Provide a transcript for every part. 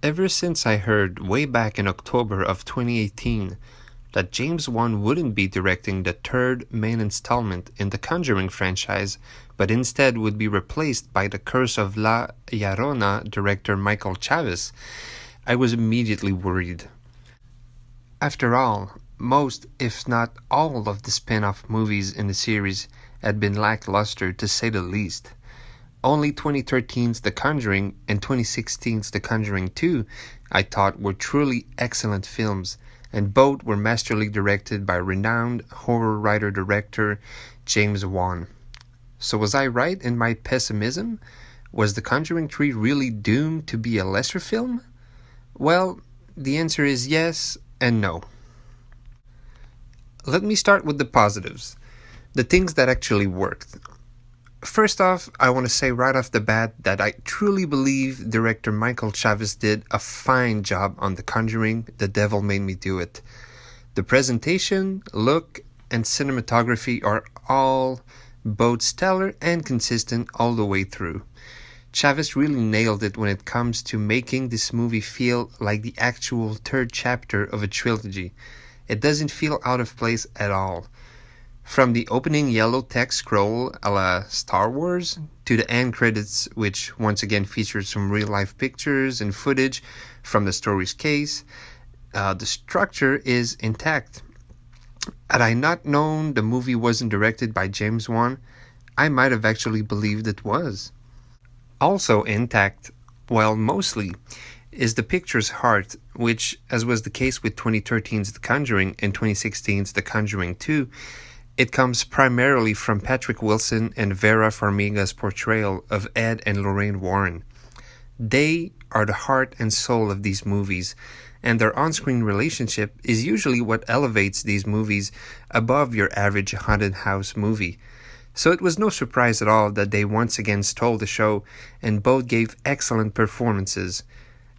Ever since I heard way back in October of 2018 that James Wan wouldn't be directing the third main installment in the Conjuring franchise, but instead would be replaced by the Curse of La Llorona director Michael Chaves, I was immediately worried. After all, most, if not all, of the spin-off movies in the series had been lackluster to say the least. Only 2013's The Conjuring and 2016's The Conjuring 2, I thought, were truly excellent films, and both were masterly directed by renowned horror writer-director James Wan. So was I right in my pessimism? Was The Conjuring 3 really doomed to be a lesser film? Well, the answer is yes and no. Let me start with the positives, the things that actually worked. First off, I want to say right off the bat that I truly believe director Michael Chaves did a fine job on The Conjuring, The Devil Made Me Do It. The presentation, look, and cinematography are all both stellar and consistent all the way through. Chaves really nailed it when it comes to making this movie feel like the actual third chapter of a trilogy. It doesn't feel out of place at all. From the opening yellow text scroll a la Star Wars to the end credits, which once again featured some real-life pictures and footage from the story's case, the structure is intact. Had I not known the movie wasn't directed by James Wan, I might have actually believed it was. Also intact, well mostly, is the picture's heart, which, as was the case with 2013's The Conjuring and 2016's The Conjuring 2, it comes primarily from Patrick Wilson and Vera Farmiga's portrayal of Ed and Lorraine Warren. They are the heart and soul of these movies, and their on-screen relationship is usually what elevates these movies above your average haunted house movie. So it was no surprise at all that they once again stole the show and both gave excellent performances.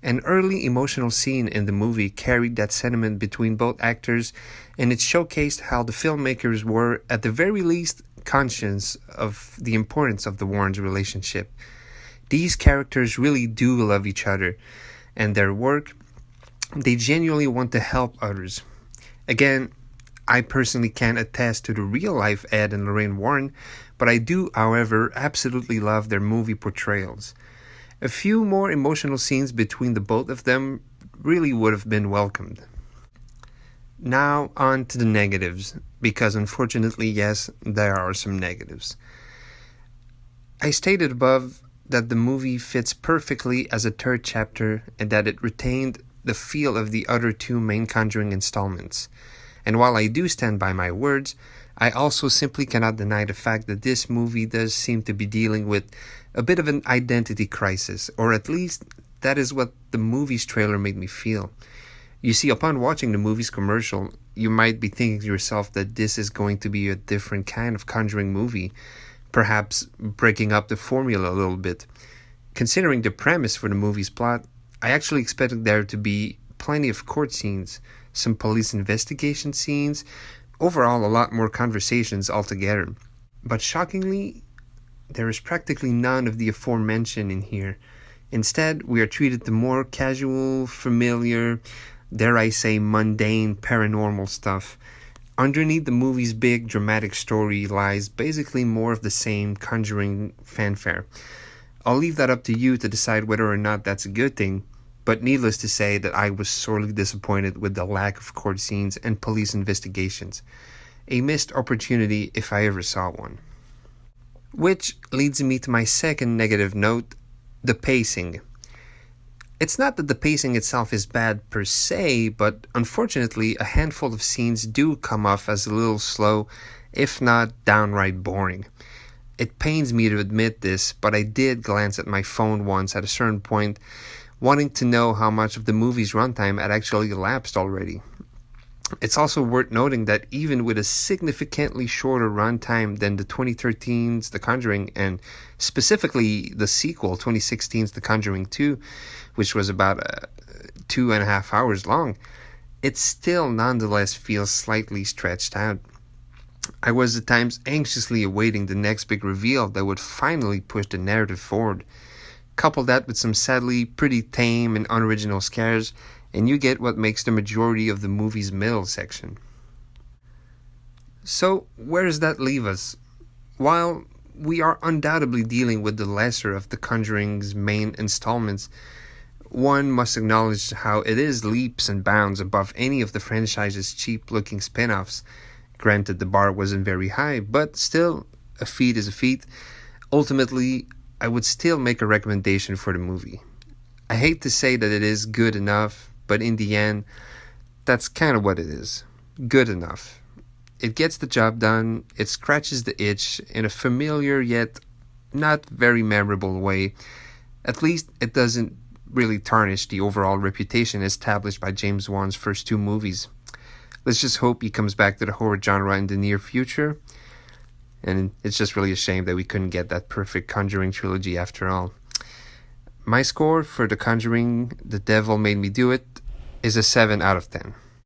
An early emotional scene in the movie carried that sentiment between both actors, and it showcased how the filmmakers were, at the very least, conscious of the importance of the Warrens' relationship. These characters really do love each other, and their work, they genuinely want to help others. Again, I personally can't attest to the real-life Ed and Lorraine Warren, but I do, however, absolutely love their movie portrayals. A few more emotional scenes between the both of them really would have been welcomed. Now on to the negatives, because unfortunately, yes, there are some negatives. I stated above that the movie fits perfectly as a third chapter and that it retained the feel of the other two main Conjuring installments. And while I do stand by my words, I also simply cannot deny the fact that this movie does seem to be dealing with a bit of an identity crisis, or at least that is what the movie's trailer made me feel. You see, upon watching the movie's commercial, you might be thinking to yourself that this is going to be a different kind of Conjuring movie, perhaps breaking up the formula a little bit. Considering the premise for the movie's plot, I actually expected there to be plenty of court scenes, some police investigation scenes, overall a lot more conversations altogether. But shockingly, there is practically none of the aforementioned in here. Instead, we are treated to more casual, familiar, dare I say mundane paranormal stuff. Underneath the movie's big dramatic story lies basically more of the same Conjuring fanfare. I'll leave that up to you to decide whether or not that's a good thing, but needless to say that I was sorely disappointed with the lack of court scenes and police investigations. A missed opportunity if I ever saw one. Which leads me to my second negative note, the pacing. It's not that the pacing itself is bad per se, but unfortunately a handful of scenes do come off as a little slow, if not downright boring. It pains me to admit this, but I did glance at my phone once at a certain point, wanting to know how much of the movie's runtime had actually elapsed already. It's also worth noting that even with a significantly shorter runtime than the 2013's The Conjuring, and specifically the sequel, 2016's The Conjuring 2, which was about 2.5 hours long, it still nonetheless feels slightly stretched out. I was at times anxiously awaiting the next big reveal that would finally push the narrative forward. Couple that with some sadly pretty tame and unoriginal scares, and you get what makes the majority of the movie's middle section. So, where does that leave us? While we are undoubtedly dealing with the lesser of the Conjuring's main installments, one must acknowledge how it is leaps and bounds above any of the franchise's cheap-looking spin-offs. Granted, the bar wasn't very high, but still, a feat is a feat. Ultimately, I would still make a recommendation for the movie. I hate to say that it is good enough, but in the end, that's kind of what it is. Good enough. It gets the job done, it scratches the itch in a familiar yet not very memorable way. At least it doesn't really tarnish the overall reputation established by James Wan's first two movies. Let's just hope he comes back to the horror genre in the near future. And it's just really a shame that we couldn't get that perfect Conjuring trilogy after all. My score for The Conjuring, The Devil Made Me Do It, is a 7 out of 10.